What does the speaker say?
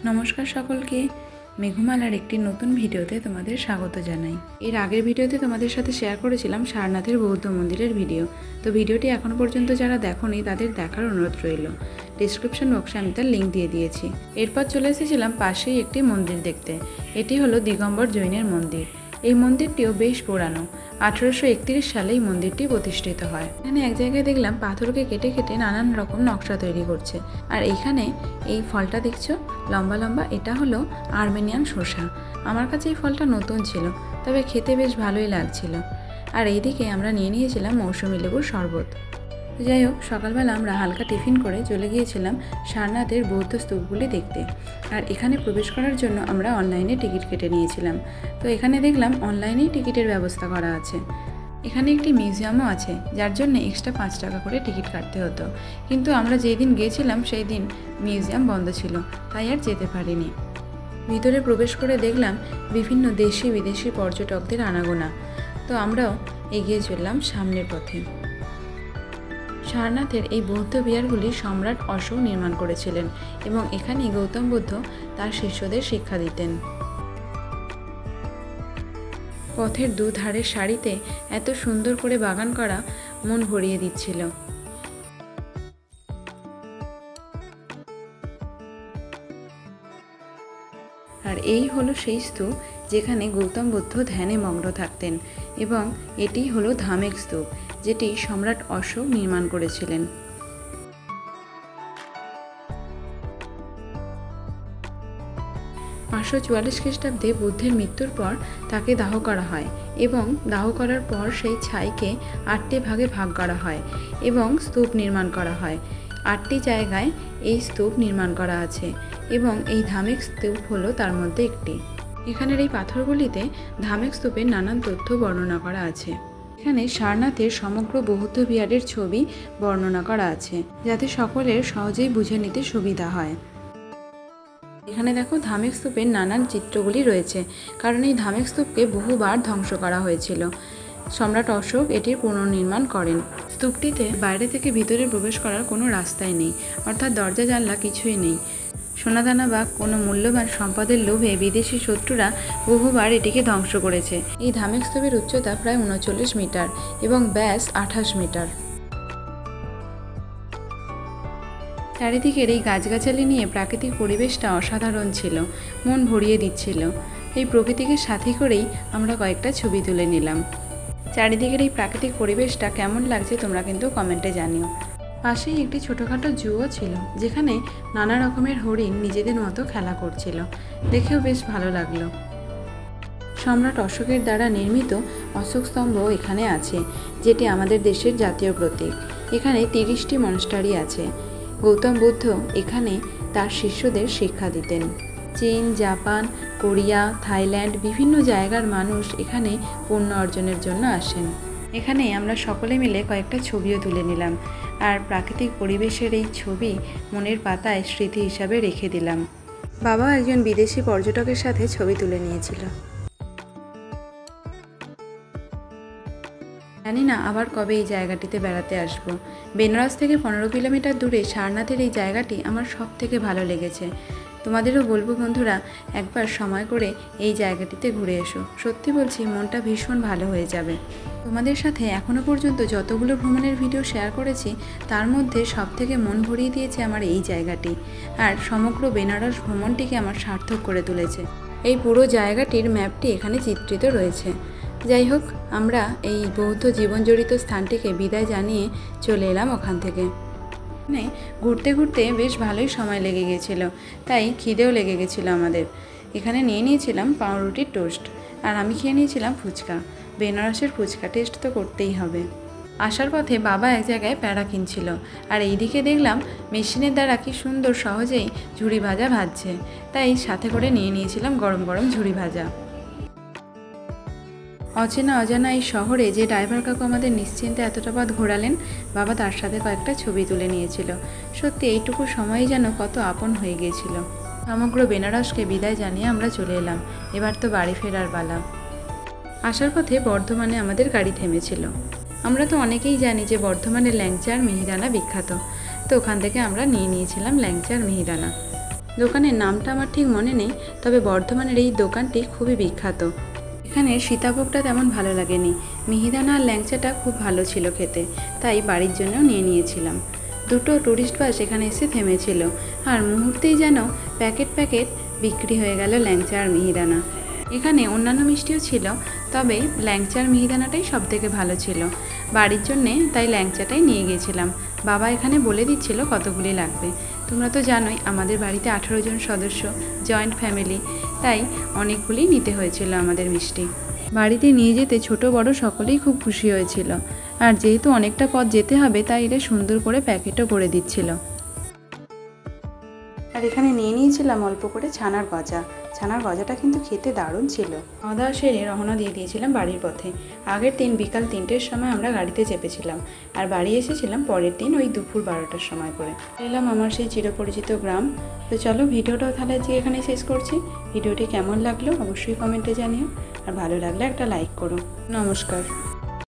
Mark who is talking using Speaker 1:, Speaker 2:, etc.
Speaker 1: নমস্কার সকলকে। মেঘমালার একটি নতুন ভিডিওতে তোমাদের স্বাগত জানাই। এর আগের ভিডিওতে তোমাদের সাথে শেয়ার করেছিলাম সারনাথের বৌদ্ধ মন্দিরের ভিডিও। তো ভিডিওটি এখনও পর্যন্ত যারা দেখোনি তাদের দেখার অনুরোধ রইল। ডিসক্রিপশন বক্সে আমি তার লিঙ্ক দিয়ে দিয়েছি। এরপর চলে এসেছিলাম পাশেই একটি মন্দির দেখতে। এটি হলো দিগম্বর জৈনের মন্দির। এই মন্দিরটিও বেশ পুরানো। 1831 সালে এই মন্দিরটি প্রতিষ্ঠিত হয়। এখানে এক জায়গায় দেখলাম পাথরকে কেটে কেটে নানান রকম নকশা তৈরি করছে। আর এইখানে এই ফলটা দেখছো লম্বা লম্বা, এটা হলো আর্মেনিয়ান শসা। আমার কাছে এই ফলটা নতুন ছিল, তবে খেতে বেশ ভালোই লাগছিল। আর এইদিকে আমরা নিয়ে নিয়েছিলাম মৌসুমী লেবুর শরবত। যাই হোক, সকালবেলা আমরা হালকা টিফিন করে চলে গিয়েছিলাম সারনাথের বৌদ্ধ স্তূপগুলি দেখতে। আর এখানে প্রবেশ করার জন্য আমরা অনলাইনে টিকিট কেটে নিয়েছিলাম। তো এখানে দেখলাম অনলাইনেই টিকিটের ব্যবস্থা করা আছে। এখানে একটি মিউজিয়ামও আছে, যার জন্য এক্সট্রা 5 টাকা করে টিকিট কাটতে হতো। কিন্তু আমরা যেই দিন গিয়েছিলাম সেই দিন মিউজিয়াম বন্ধ ছিল, তাই আর যেতে পারিনি। ভিতরে প্রবেশ করে দেখলাম বিভিন্ন দেশি বিদেশি পর্যটকদের আনাগোনা। তো আমরাও এগিয়ে চললাম সামনের পথে। সারনাথের এই বৌদ্ধ বিহারগুলি সম্রাট অশোক নির্মাণ করেছিলেন এবং এখানেই গৌতম বুদ্ধ তার শিষ্যদের শিক্ষা দিতেন। পথের দুধারের সারিতে এত সুন্দর করে বাগান করা মন ভরিয়ে দিচ্ছিল। আর এই হলো সেই স্তূপ যেখানে গৌতম বুদ্ধ ধ্যানে মগ্ন থাকতেন, এবং এটি হলো ধামেক স্তূপ, যেটি সম্রাট অশোক নির্মাণ করেছিলেন। পাঁচশো 44 খ্রিস্টাব্দে বুদ্ধের মৃত্যুর পর তাকে দাহ করা হয়, এবং দাহ করার পর সেই ছাইকে 8টি ভাগে ভাগ করা হয় এবং স্তূপ নির্মাণ করা হয়। 8টি জায়গায় এই স্তূপ নির্মাণ করা আছে এবং এই ধামেক স্তূপ হলো তার মধ্যে একটি। এখানের এই পাথরগুলিতে ধামেক স্তূপের নানান তথ্য বর্ণনা করা আছে। এখানে সারনাথের সমগ্র বৌদ্ধ বিহারের ছবি বর্ণনা করা আছে, যাতে সকলের সহজেই বুঝে নিতে সুবিধা হয়। এখানে দেখো ধামেক স্তূপের নানান চিত্রগুলি রয়েছে, কারণ এই ধামেক স্তূপকে বহুবার ধ্বংস করা হয়েছিল। সম্রাট অশোক এটির পুনর্নির্মাণ করেন। স্তূপটিতে বাইরে থেকে ভিতরে প্রবেশ করার কোনো রাস্তাই নেই, অর্থাৎ দরজা জানলা কিছুই নেই। সোনাদানা বা কোনো মূল্যবান সম্পদের লোভে বিদেশি শত্রুরা বহুবার এটিকে ধ্বংস করেছে। এই ধামেক স্তূপের উচ্চতা প্রায় 39 মিটার এবং ব্যাস 28 মিটার। চারিদিকের এই গাছগাছালি নিয়ে প্রাকৃতিক পরিবেশটা অসাধারণ ছিল, মন ভরিয়ে দিচ্ছিল। এই প্রকৃতিকে সাথী করেই আমরা কয়েকটা ছবি তুলে নিলাম। চারিদিকের এই প্রাকৃতিক পরিবেশটা কেমন লাগছে তোমরা কিন্তু কমেন্টে জানিও। পাশেই একটি ছোটোখাটো জুও ছিল, যেখানে নানা রকমের হরিণ নিজেদের মতো খেলা করছিল, দেখেও বেশ ভালো লাগলো। সম্রাট অশোকের দ্বারা নির্মিত অশোক স্তম্ভ এখানে আছে, যেটি আমাদের দেশের জাতীয় প্রতীক। এখানে 30টি মনস্টারি আছে। গৌতম বুদ্ধ এখানে তার শিষ্যদের শিক্ষা দিতেন। চীন, জাপান, কোরিয়া, থাইল্যান্ড বিভিন্ন জায়গার মানুষ এখানে পুণ্য অর্জনের জন্য আসেন। এখানে আমরা সকলে মিলে কয়েকটা ছবিও তুলে নিলাম, আর প্রাকৃতিক পরিবেশের এই ছবি মনের পাতায় স্মৃতি হিসাবে রেখে দিলাম। বাবা একজন বিদেশি পর্যটকের সাথে ছবি তুলে নিয়েছিল। জানি না আবার কবে এই জায়গাটিতে বেড়াতে আসব। বেনারস থেকে 15 কিলোমিটার দূরে সারনাথের এই জায়গাটি আমার সব থেকে ভালো লেগেছে। তোমাদেরও বলবো বন্ধুরা, একবার সময় করে এই জায়গাটিতে ঘুরে এসো। সত্যি বলছি, মনটা ভীষণ ভালো হয়ে যাবে। তোমাদের সাথে এখনও পর্যন্ত যতগুলো ভ্রমণের ভিডিও শেয়ার করেছি, তার মধ্যে সব থেকে মন ভরিয়ে দিয়েছে আমার এই জায়গাটি, আর সমগ্র বেনারস ভ্রমণটিকে আমার সার্থক করে তুলেছে। এই পুরো জায়গাটির ম্যাপটি এখানে চিত্রিত রয়েছে। যাই হোক, আমরা এই বৌদ্ধ জীবনজড়িত স্থানটিকে বিদায় জানিয়ে চলে এলাম ওখান থেকে। মানে ঘুরতে ঘুরতে বেশ ভালোই সময় লেগে গেছিলো, তাই খিদেও লেগে গেছিলো আমাদের। এখানে নিয়ে নিয়েছিলাম পাউরুটির টোস্ট, আর আমি খেয়ে নিয়েছিলাম ফুচকা। বেনারসের ফুচকা টেস্ট তো করতেই হবে। আসার পথে বাবা এক জায়গায় প্যাড়া কিনছিল, আর এইদিকে দেখলাম মেশিনের দ্বারা কি সুন্দর সহজেই ঝুড়ি ভাজা ভাজছে, তাই সাথে করে নিয়ে নিয়েছিলাম গরম গরম ঝুড়ি ভাজা। অচেনা অজানা এই শহরে যে ড্রাইভার কাকু আমাদের নিশ্চিন্তে এতটা পথ ঘোরালেন, বাবা তার সাথে কয়েকটা ছবি তুলে নিয়েছিল। সত্যি এইটুকু সময় যেন কত আপন হয়ে গিয়েছিল। সমগ্র বেনারসকে বিদায় জানিয়ে আমরা চলে এলাম। এবার তো বাড়ি ফেরার পালা। আসার পথে বর্ধমানে আমাদের গাড়ি থেমেছিল। আমরা তো অনেকেই জানি যে বর্ধমানের ল্যাংচা আর মিহিদানা বিখ্যাত, তো ওখান থেকে আমরা নিয়ে নিয়েছিলাম ল্যাংচা আর মিহিদানা। দোকানের নামটা আমার ঠিক মনে নেই, তবে বর্ধমানের এই দোকানটি খুবই বিখ্যাত। এখানে সীতাভোগটা তেমন ভালো লাগেনি, মিহিদানা আর ল্যাংচাটা খুব ভালো ছিল খেতে, তাই বাড়ির জন্যও নিয়ে নিয়েছিলাম। দুটো টুরিস্ট বাস এখানে এসে থেমেছিল, আর মুহূর্তেই যেন প্যাকেট প্যাকেট বিক্রি হয়ে গেল ল্যাংচা আর মিহিদানা। এখানে অন্যান্য মিষ্টিও ছিল, তবে ল্যাংচা আর মিহিদানাটাই সব থেকে ভালো ছিল। বাড়ির জন্যে তাই ল্যাংচাটাই নিয়ে গিয়েছিলাম। বাবা এখানে বলে দিচ্ছিল কতগুলি লাগবে। তোমরা তো জানোই আমাদের বাড়িতে 18 জন সদস্য, জয়েন্ট ফ্যামিলি, তাই অনেকগুলি নিতে হয়েছিল আমাদের মিষ্টি। বাড়িতে নিয়ে যেতে ছোট বড় সকলেই খুব খুশি হয়েছিল, আর যেহেতু অনেকটা পথ যেতে হবে তাই এরা সুন্দর করে প্যাকেটও করে দিচ্ছিল। আর এখানে নিয়ে নিয়েছিলাম অল্প করে ছানার গজা। ছানার গজাটা কিন্তু খেতে দারুণ ছিল। খাওয়া দাওয়া সেরে রওনা দিয়ে দিয়েছিলাম বাড়ির পথে। আগের দিন বিকাল 3টের সময় আমরা গাড়িতে চেপেছিলাম, আর বাড়ি এসেছিলাম পরের দিন ওই দুপুর 12টার সময় করে। এলাম আমার সেই চিরপরিচিত গ্রাম। তো চলো ভিডিওটাও তাহলে আজকে এখানে শেষ করছি। ভিডিওটি কেমন লাগলো অবশ্যই কমেন্টে জানিও, আর ভালো লাগলে একটা লাইক করো। নমস্কার।